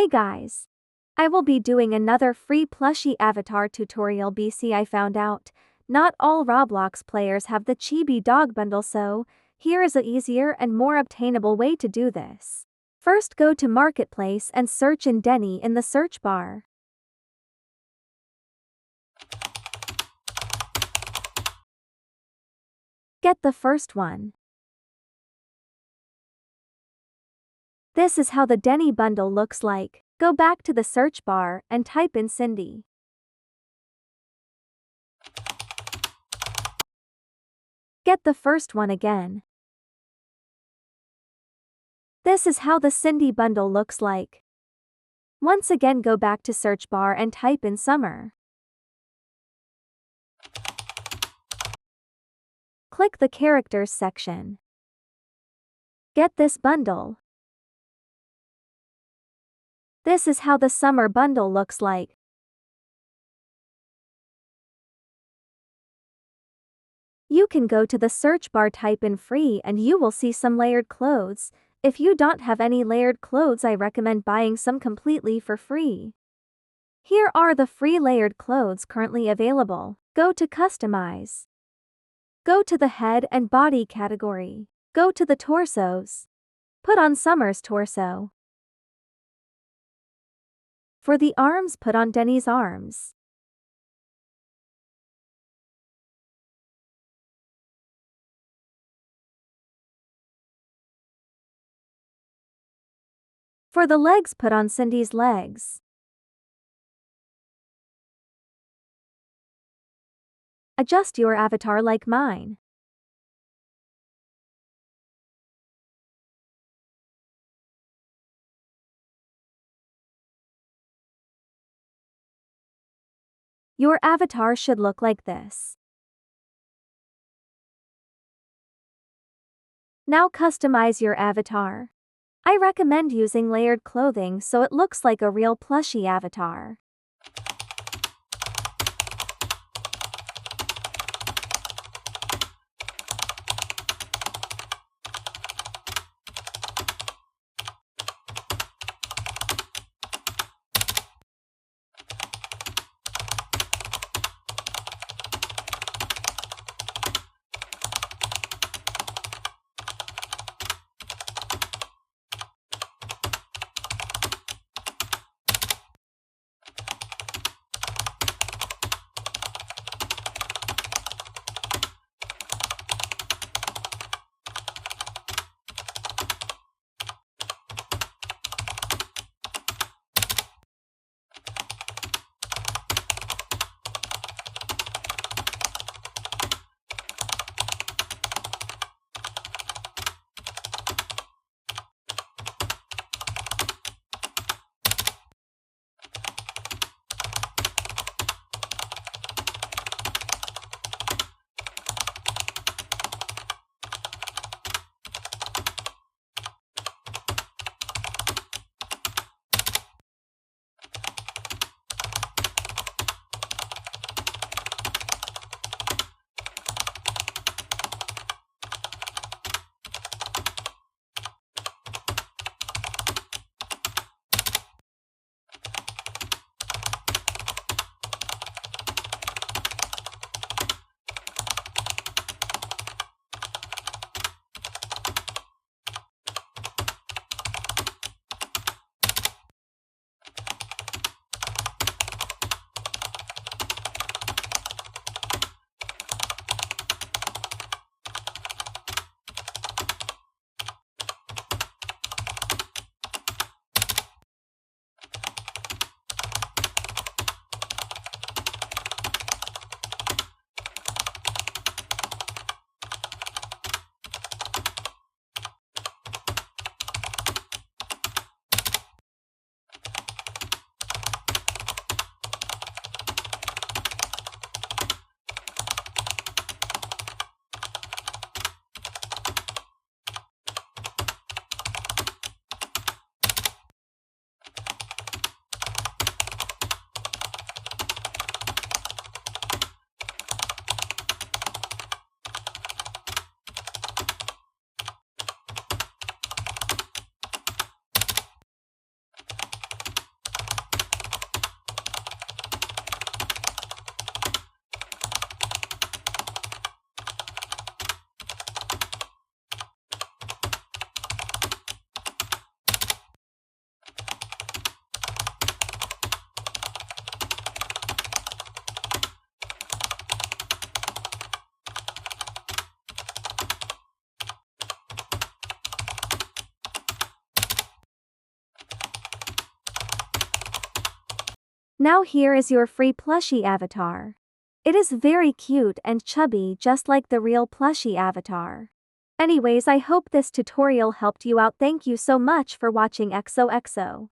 Hey guys! I will be doing another free plushie avatar tutorial. I found out not all Roblox players have the chibi dog bundle, so here is a easier and more obtainable way to do this. First, go to Marketplace and search in Denny in the search bar. Get the first one. This is how the Denny bundle looks like. Go back to the search bar and type in Cindy. Get the first one again. This is how the Cindy bundle looks like. Once again, go back to search bar and type in Summer. Click the characters section. Get this bundle. This is how the Summer bundle looks like. You can go to the search bar, type in free, and you will see some layered clothes. If you don't have any layered clothes, I recommend buying some completely for free. Here are the free layered clothes currently available. Go to Customize. Go to the head and body category. Go to the torsos. Put on Summer's torso. For the arms, put on Denny's arms. For the legs, put on Cindy's legs. Adjust your avatar like mine. Your avatar should look like this. Now customize your avatar. I recommend using layered clothing so it looks like a real plushie avatar. Now here is your free plushie avatar. It is very cute and chubby just like the real plushie avatar. Anyways, I hope this tutorial helped you out. Thank you so much for watching. XOXO.